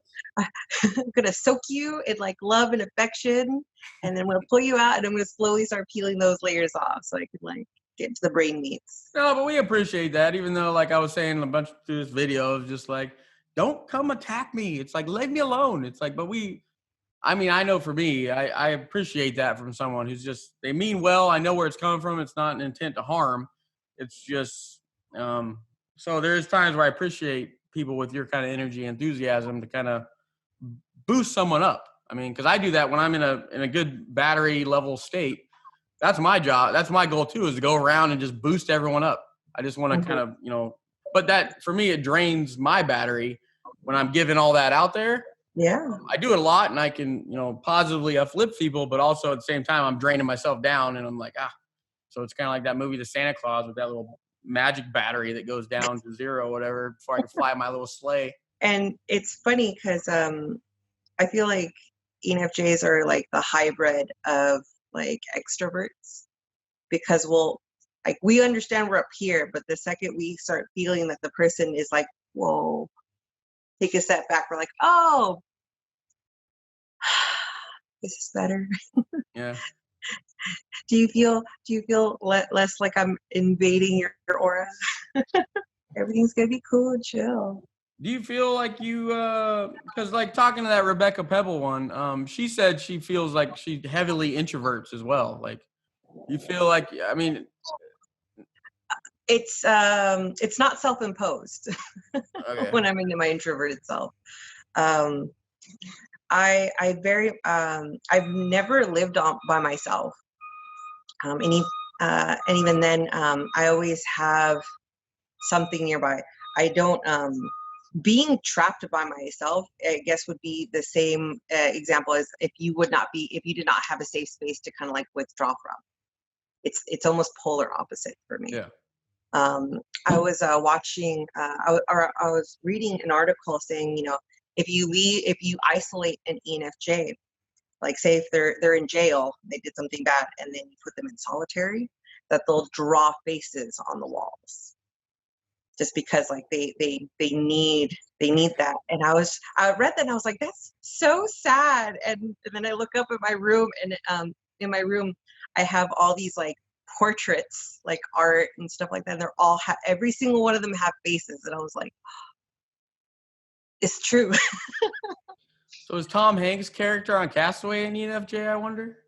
Speaker 1: gonna soak you in like love and affection, and then I'm gonna pull you out, and I'm gonna slowly start peeling those layers off so I can like get to the brain meats.
Speaker 2: No, but we appreciate that, even though, like I was saying a bunch through this video, of just like, don't come attack me. It's like, leave me alone. It's like, but I mean, I know for me, I appreciate that from someone who's just, they mean well. I know where it's coming from. It's not an intent to harm. It's just, so there's times where I appreciate people with your kind of energy and enthusiasm to kind of boost someone up. I mean, because I do that when I'm in a good battery level state. That's my job. That's my goal too, is to go around and just boost everyone up. I just want to kind of, you know, but that for me, it drains my battery when I'm giving all that out there.
Speaker 1: Yeah.
Speaker 2: I do it a lot, and I can, you know, positively uplift people, but also at the same time, I'm draining myself down, and I'm like, so it's kind of like that movie, The Santa Claus, with that little magic battery that goes down to zero, whatever, before I can fly my little sleigh.
Speaker 1: And it's funny because I feel like ENFJs are like the hybrid of like extroverts, because we understand we're up here, but the second we start feeling that the person is like, whoa, take a step back, we're like, oh, this is better.
Speaker 2: Yeah.
Speaker 1: Do you feel less like I'm invading your aura? Everything's gonna be cool and chill.
Speaker 2: Do you feel like you, because like talking to that Rebecca Pebble one, she said she feels like she heavily introverts as well. Like, you feel like, I mean,
Speaker 1: it's not self-imposed.
Speaker 2: okay.
Speaker 1: When I'm into my introverted self. I've never lived by myself. And even then, I always have something nearby. I don't, being trapped by myself, I guess, would be the same example as if you did not have a safe space to kind of like withdraw from. It's almost polar opposite for me.
Speaker 2: Yeah.
Speaker 1: I was watching, I was reading an article saying, you know, if you isolate an ENFJ, like say if they're in jail, they did something bad, and then you put them in solitary, that they'll draw faces on the walls, just because like they need that. And I read that and I was like, that's so sad. And then I look up at my room, and in my room I have all these like portraits, like art and stuff like that. And they're all every single one of them have faces, and I was like, it's true.
Speaker 2: So is Tom Hanks' character on Castaway an ENFJ, I wonder?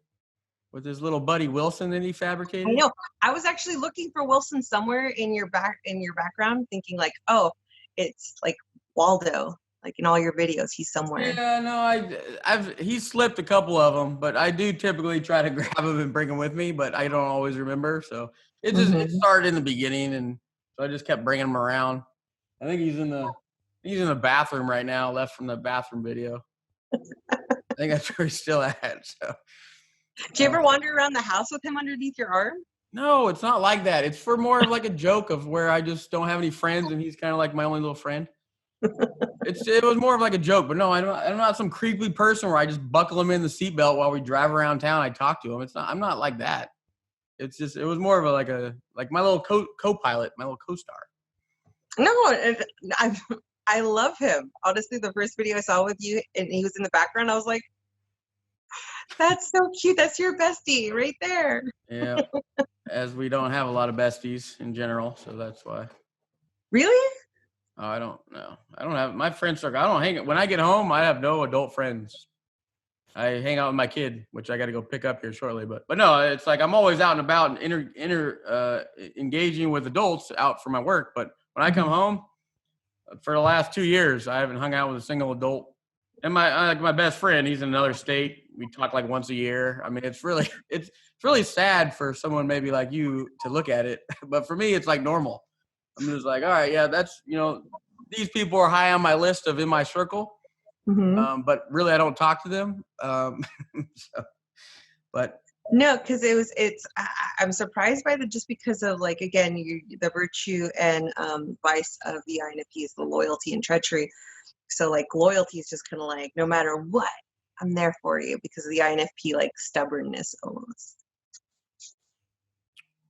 Speaker 2: With his little buddy Wilson that he fabricated?
Speaker 1: I know. I was actually looking for Wilson somewhere in your background, thinking like, oh, it's like Waldo, like in all your videos, he's somewhere.
Speaker 2: Yeah, no, he's slipped a couple of them, but I do typically try to grab him and bring him with me, but I don't always remember. So it started in the beginning, and so I just kept bringing him around. I think he's in the bathroom right now, left from the bathroom video. I think that's where he's still at. So.
Speaker 1: Do you ever wander around the house with him underneath your arm?
Speaker 2: No, it's not like that. It's for more of like a joke of where I just don't have any friends, and he's kind of like my only little friend. It was more of like a joke, but no, I'm not some creepy person where I just buckle him in the seatbelt while we drive around town. I talk to him. I'm not like that. It's just, it was more of like my little co-pilot, my little co-star.
Speaker 1: No, I love him. Honestly, the first video I saw with you and he was in the background, I was like, that's so cute. That's your bestie right there.
Speaker 2: Yeah. As we don't have a lot of besties in general, so that's why.
Speaker 1: Really?
Speaker 2: Oh, I don't know. I don't have my friend circle. I don't hang. When I get home, I have no adult friends. I hang out with my kid, which I got to go pick up here shortly. But no, it's like I'm always out and about and engaging with adults out for my work. But when I come home, for the last 2 years, I haven't hung out with a single adult. And my best friend, he's in another state. We talk like once a year. I mean, it's really sad for someone maybe like you to look at it, but for me, it's like normal. I'm just like, all right, yeah, that's, these people are high on my list of in my circle, but really I don't talk to them. But
Speaker 1: no, because I'm surprised by just because of like, again, the virtue and vice of the INFP is the loyalty and treachery. So like loyalty is just kind of like, no matter what, I'm there for you because of the INFP, like stubbornness almost.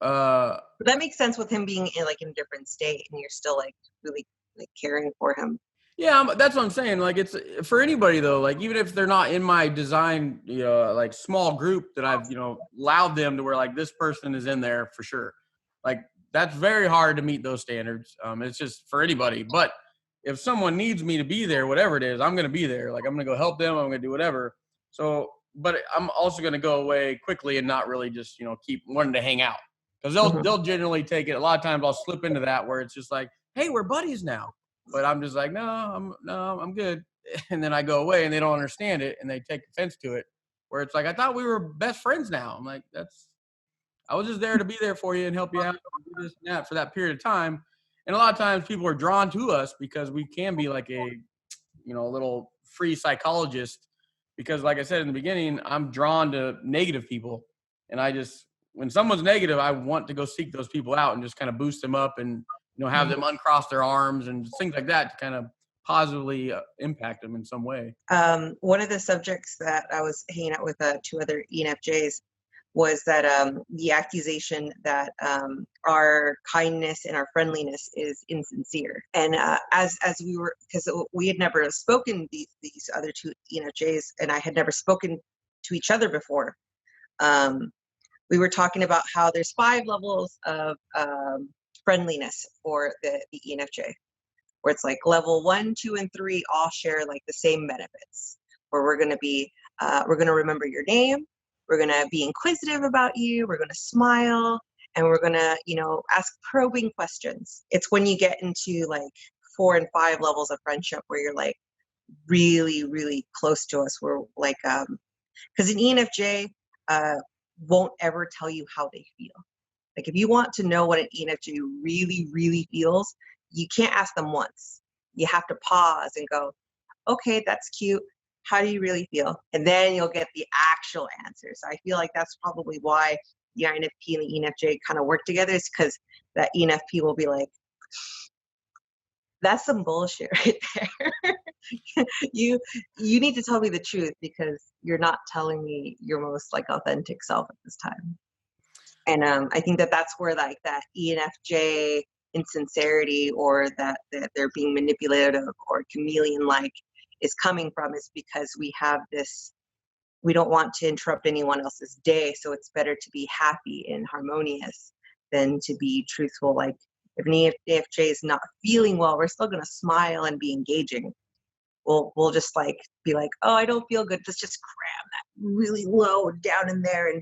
Speaker 1: That makes sense with him being in a different state and you're still like really like caring for him.
Speaker 2: Yeah, that's what I'm saying. Like it's for anybody though, like even if they're not in my design, like small group that I've, allowed them to where like this person is in there for sure. Like that's very hard to meet those standards. It's just for anybody. But if someone needs me to be there, whatever it is, I'm going to be there. Like I'm going to go help them. I'm going to do whatever. So, but I'm also going to go away quickly and not really just, keep wanting to hang out. Because they'll generally take it. A lot of times I'll slip into that where it's just like, hey, we're buddies now. But I'm just like, no, I'm good. And then I go away and they don't understand it and they take offense to it. Where it's like, I thought we were best friends now. I'm like, I was just there to be there for you and help you out and do this and that for that period of time. And a lot of times people are drawn to us because we can be like a little free psychologist. Because like I said in the beginning, I'm drawn to negative people. And when someone's negative, I want to go seek those people out and just kind of boost them up and, have them uncross their arms and things like that to kind of positively impact them in some way.
Speaker 1: One of the subjects that I was hanging out with 2 other ENFJs was that the accusation that our kindness and our friendliness is insincere. And as we were, because we had never spoken these other 2 ENFJs, and I had never spoken to each other before. We were talking about how there's 5 levels of friendliness for the ENFJ, where it's like level 1, 2, and 3 all share like the same benefits, where we're going to remember your name, we're going to be inquisitive about you, we're going to smile, and we're going to, ask probing questions. It's when you get into like 4 and 5 levels of friendship where you're like really, really close to us. We're like, because an ENFJ won't ever tell you how they feel. Like if you want to know what an ENFJ really, really feels, you can't ask them once. You have to pause and go, okay, that's cute. How do you really feel? And then you'll get the actual answers. So I feel like that's probably why the INFP and the ENFJ kind of work together, is because that ENFP will be like, that's some bullshit right there. You need to tell me the truth because you're not telling me your most like authentic self at this time. And I think that's where like that ENFJ insincerity or that they're being manipulative or chameleon-like is coming from, is because we have this, we don't want to interrupt anyone else's day. So it's better to be happy and harmonious than to be truthful. Like if an ENFJ is not feeling well, we're still going to smile and be engaging. We'll just like be like, oh, I don't feel good. Let's just cram that really low down in there and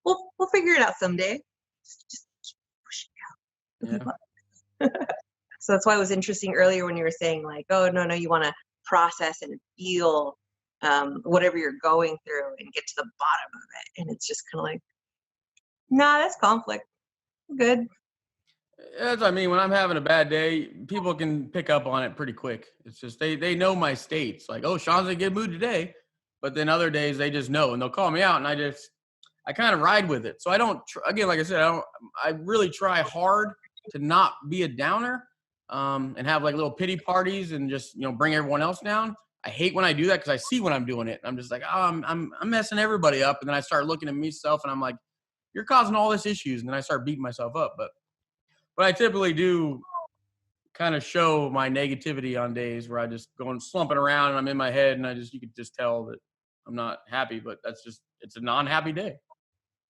Speaker 1: we'll figure it out someday. Just keep pushing out. Yeah. So that's why it was interesting earlier when you were saying like, oh, no, you want to process and feel whatever you're going through and get to the bottom of it. And it's just kind of like, nah, that's conflict. Good.
Speaker 2: That's what I mean. When I'm having a bad day, people can pick up on it pretty quick. It's just they know my states. Like, oh, Sean's in a good mood today. But then other days they just know and they'll call me out and I kind of ride with it. So I don't, again, like I said, I really try hard to not be a downer, and have like little pity parties and just, bring everyone else down. I hate when I do that because I see when I'm doing it. I'm just like, oh, I'm messing everybody up. And then I start looking at myself and I'm like, you're causing all this issues. And then I start beating myself up. But I typically do kind of show my negativity on days where I just go and slumping around and I'm in my head and you could just tell that I'm not happy, but it's a non-happy day.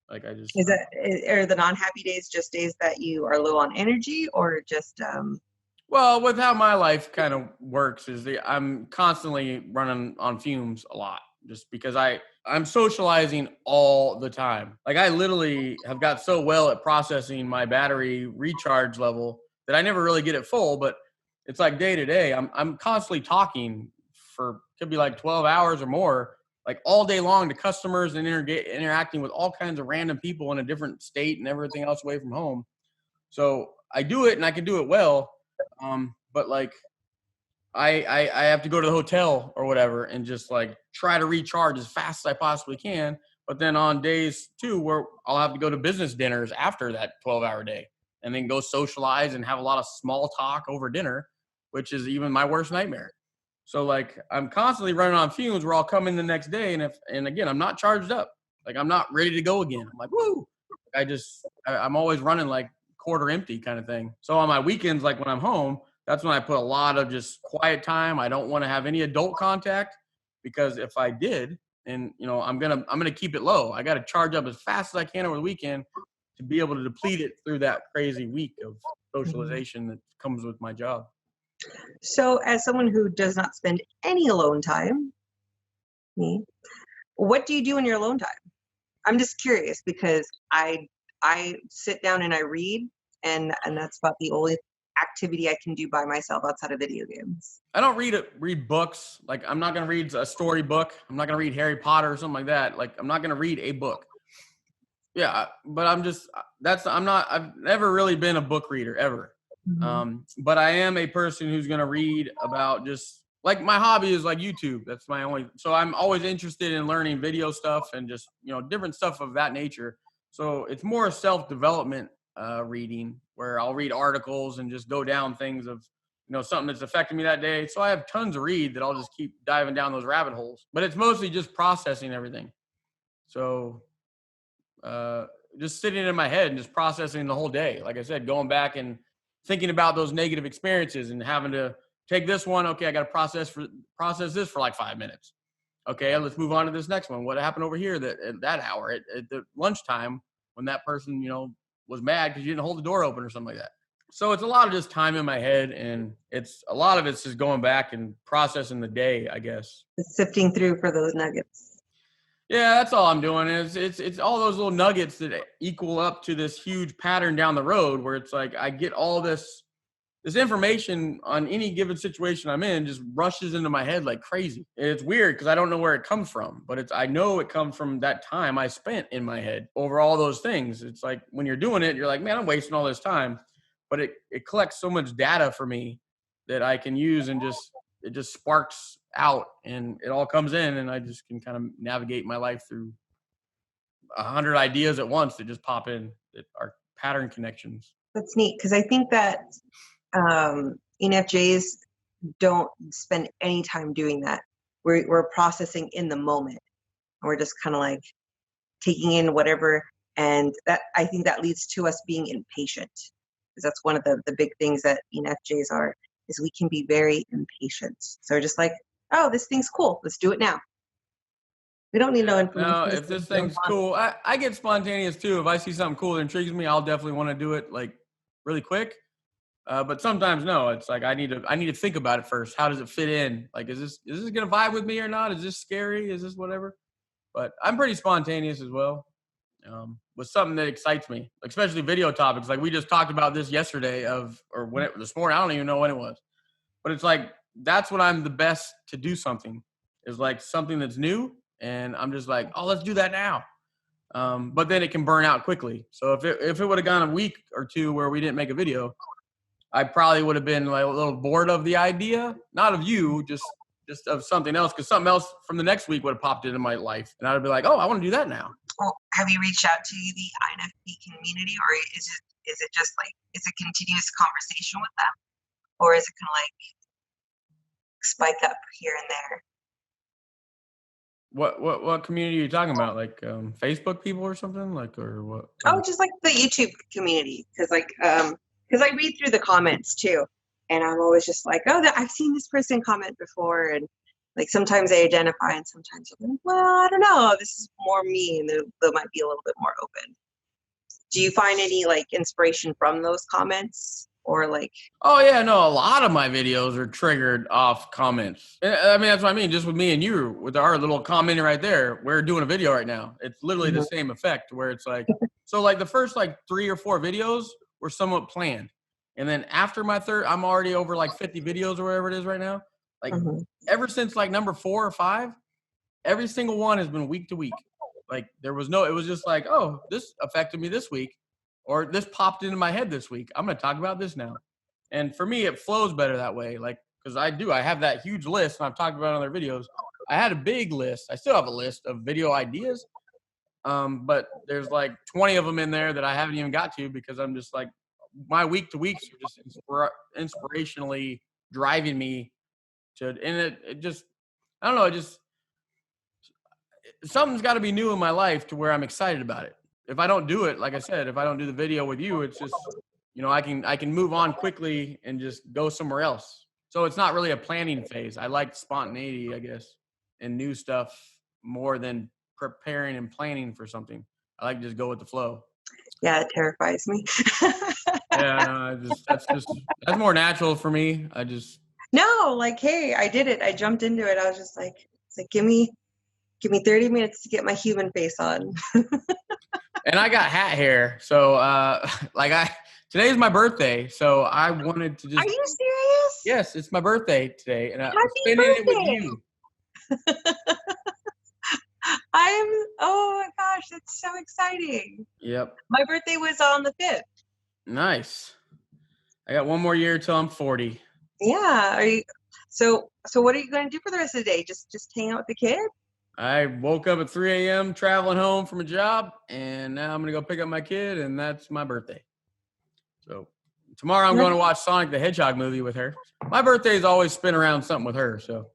Speaker 2: Like
Speaker 1: are the non-happy days just days that you are low on energy or just,
Speaker 2: well, with how my life kind of works is I'm constantly running on fumes a lot just because I'm socializing all the time. Like I literally have got so well at processing my battery recharge level that I never really get it full, but it's like day to day. I'm constantly talking for could be like 12 hours or more, like all day long to customers and interacting with all kinds of random people in a different state and everything else away from home. So I do it and I can do it well. But like I have to go to the hotel or whatever and just like try to recharge as fast as I possibly can. But then on days too, where I'll have to go to business dinners after that 12-hour day and then go socialize and have a lot of small talk over dinner, which is even my worst nightmare. So like I'm constantly running on fumes where I'll come in the next day and again, I'm not charged up. Like I'm not ready to go again. I'm like, woo. I'm always running like quarter empty kind of thing. So on my weekends, like when I'm home, that's when I put a lot of just quiet time. I don't want to have any adult contact because if I did, and I'm gonna keep it low. I got to charge up as fast as I can over the weekend to be able to deplete it through that crazy week of socialization that comes with my job.
Speaker 1: So as someone who does not spend any alone time, me, what do you do in your alone time? I'm just curious because I sit down and I read, and that's about the only activity I can do by myself outside of video games.
Speaker 2: I don't read books. Like I'm not gonna read a story book. I'm not gonna read Harry Potter or something like that. Like I'm not gonna read a book. Yeah, but I've never really been a book reader ever.
Speaker 1: Mm-hmm.
Speaker 2: But I am a person who's gonna read about just like my hobby is like YouTube. That's my only. So I'm always interested in learning video stuff and just different stuff of that nature. So it's more self-development reading where I'll read articles and just go down things of something that's affecting me that day. So I have tons to read that I'll just keep diving down those rabbit holes. But it's mostly just processing everything. So just sitting in my head and just processing the whole day. Like I said, going back and thinking about those negative experiences and having to take this one. Okay, I got to process this for like 5 minutes. Okay, let's move on to this next one. What happened over here at that hour at the lunchtime when that person, was mad because you didn't hold the door open or something like that. So it's a lot of just time in my head, and a lot of it's just going back and processing the day, I guess.
Speaker 1: Sifting through for those nuggets.
Speaker 2: Yeah, that's all I'm doing. It's all those little nuggets that equal up to this huge pattern down the road where it's like I get all this information on any given situation I'm in just rushes into my head like crazy. It's weird because I don't know where it comes from, but I know it comes from that time I spent in my head over all those things. It's like when you're doing it, you're like, man, I'm wasting all this time. But it collects so much data for me that I can use and it just sparks out and it all comes in and I just can kind of navigate my life through 100 ideas at once that just pop in that are pattern connections.
Speaker 1: That's neat because I think that ENFJs don't spend any time doing that. We're processing in the moment. We're just kind of like taking in whatever, and that I think that leads to us being impatient. Because that's one of the big things that ENFJs are, is we can be very impatient. So we're just like, oh, this thing's cool. Let's do it now. We don't need no information.
Speaker 2: No, if this thing's cool, I get spontaneous too. If I see something cool that intrigues me, I'll definitely want to do it like really quick. But sometimes no, it's like I need to think about it first. How does it fit in? Like, is this gonna vibe with me or not? Is this scary? Is this whatever? But I'm pretty spontaneous as well. With something that excites me, especially video topics. Like we just talked about this yesterday this morning. I don't even know when it was, but it's like that's when I'm the best to do something. Is like something that's new, and I'm just like, oh, let's do that now. But then it can burn out quickly. So if it would have gone a week or two where we didn't make a video, I probably would have been like a little bored of the idea, not of you, just of something else, because something else from the next week would have popped into my life, and I'd be like, oh, I want to do that now.
Speaker 1: Well, have you reached out to the INFP community, or is it just like it's a continuous conversation with them? or is it kind of like spike up here and there?
Speaker 2: What community are you talking about? Like Facebook people or something? Like or what?
Speaker 1: Oh, just like the YouTube community, because I read through the comments too, and I'm always just like, oh, I've seen this person comment before, and like sometimes they identify, and sometimes I'm like, well, I don't know, this is more me, and they might be a little bit more open. Do you find any like inspiration from those comments, or like?
Speaker 2: Oh yeah, no, a lot of my videos are triggered off comments. I mean, that's what I mean. Just with me and you, with our little comment right there, we're doing a video right now. It's literally the same effect where it's like, so like the first like 3 or 4 videos were somewhat planned. And then after my third, I'm already over like 50 videos or whatever it is right now. Like ever since like number 4 or 5, every single one has been week to week. Like it was just like, oh, this affected me this week, or this popped into my head this week. I'm going to talk about this now. And for me, it flows better that way. Like, cause I have that huge list, and I've talked about it on other videos. I had a big list. I still have a list of video ideas. But there's like 20 of them in there that I haven't even got to, because I'm just like, my week to weeks are just inspirationally driving me to, and it just, I don't know, it just, something's got to be new in my life to where I'm excited about it. If I don't do it, like I said, if I don't do the video with you, it's just, I can move on quickly and just go somewhere else. So it's not really a planning phase. I like spontaneity, I guess, and new stuff more than preparing and planning for something. I like to just go with the flow.
Speaker 1: Yeah, it terrifies me.
Speaker 2: Yeah, no, that's more natural for me.
Speaker 1: No, like, hey, I did it. I jumped into it. I was just like, it's like, give me 30 minutes to get my human face on.
Speaker 2: And I got hat hair. So today's my birthday. So I wanted to just.
Speaker 1: Are you serious?
Speaker 2: Yes, it's my birthday today. And I'm spending it with you.
Speaker 1: Oh my gosh, that's so exciting.
Speaker 2: Yep.
Speaker 1: My birthday was on the 5th.
Speaker 2: Nice. I got one more year till I'm 40.
Speaker 1: Yeah. So what are you going to do for the rest of the day? Just hang out with the kid?
Speaker 2: I woke up at 3 a.m. traveling home from a job, and now I'm going to go pick up my kid, and that's my birthday. So tomorrow I'm going to watch Sonic the Hedgehog movie with her. My birthday's always spin around something with her, so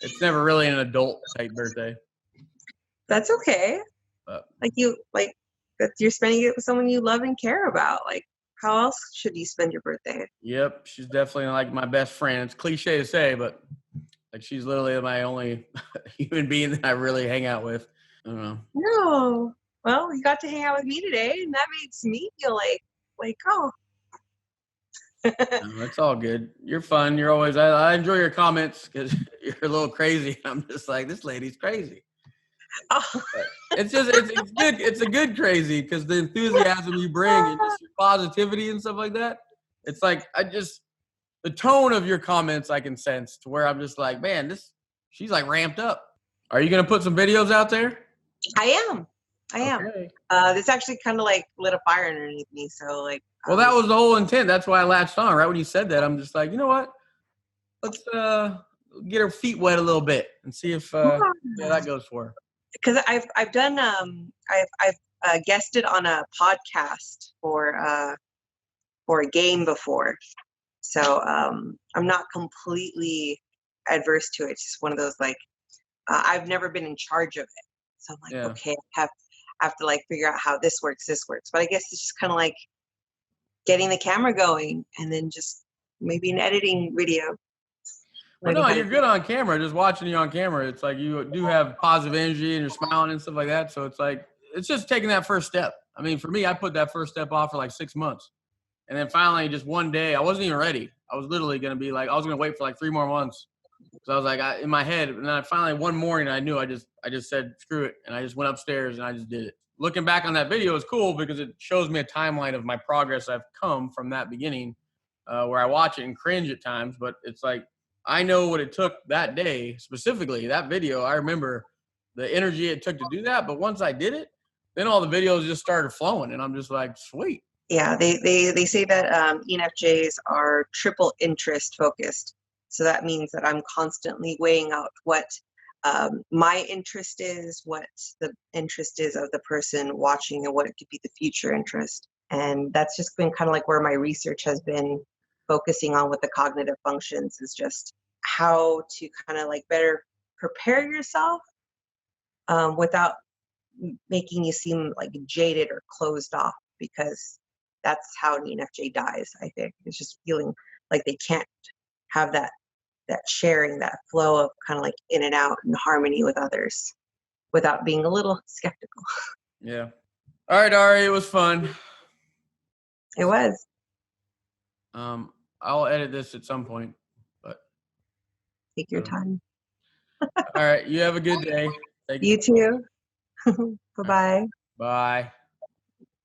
Speaker 2: it's never really an adult type birthday.
Speaker 1: That's okay. You're spending it with someone you love and care about. Like, how else should you spend your birthday?
Speaker 2: Yep, she's definitely like my best friend. It's cliche to say, but like she's literally my only human being that I really hang out with. I don't know.
Speaker 1: No. Well, you got to hang out with me today, and that makes me feel like oh.
Speaker 2: No, it's all good. You're fun. You're always. I enjoy your comments because you're a little crazy. I'm just like, this lady's crazy. Oh. It's good. It's a good crazy because the enthusiasm you bring and just your positivity and stuff like that. It's like the tone of your comments I can sense to where I'm just like, man, she's like ramped up. Are you gonna put some videos out there?
Speaker 1: I am. This actually kind of like lit a fire underneath me. So like.
Speaker 2: Well, that was the whole intent. That's why I latched on. Right when you said that, I'm just like, you know what? Let's get her feet wet a little bit and see if that goes for her.
Speaker 1: Because I've done I've guested on a podcast for a game before, so I'm not completely adverse to it. It's just one of those like I've never been in charge of it, so I'm like, okay, I have to like figure out how this works. But I guess it's just kind of like getting the camera going and then just maybe an editing video.
Speaker 2: Well, no, you're good on camera. Just watching you on camera, it's like you do have positive energy and you're smiling and stuff like that. So it's like, it's just taking that first step. I mean, for me, I put that first step off for like 6 months. And then finally, just one day, I wasn't even ready. I was literally going to be like, I was going to wait for like 3 more months. So I was like, in my head, and then I finally, one morning, I knew I just said, screw it. And I just went upstairs and I just did it. Looking back on that video is cool because it shows me a timeline of my progress I've come from that beginning, where I watch it and cringe at times. But it's like, I know what it took that day, specifically that video. I remember the energy it took to do that. But once I did it, then all the videos just started flowing. And I'm just like, sweet.
Speaker 1: Yeah, they say that ENFJs are triple interest focused. So that means that I'm constantly weighing out what my interest is, what the interest is of the person watching, and what it could be the future interest. And that's just been kind of like where my research has been focusing on with the cognitive functions is just how to kind of like better prepare yourself without making you seem like jaded or closed off, because that's how an ENFJ dies, I think. It's just feeling like they can't have that sharing, that flow of kind of like in and out in harmony with others without being a little skeptical.
Speaker 2: Yeah. All right, Ari, it was fun.
Speaker 1: It was.
Speaker 2: I'll edit this at some point, but
Speaker 1: Take your time.
Speaker 2: all right. You have a good day.
Speaker 1: You too.
Speaker 2: All right,
Speaker 1: Bye-bye.
Speaker 2: bye.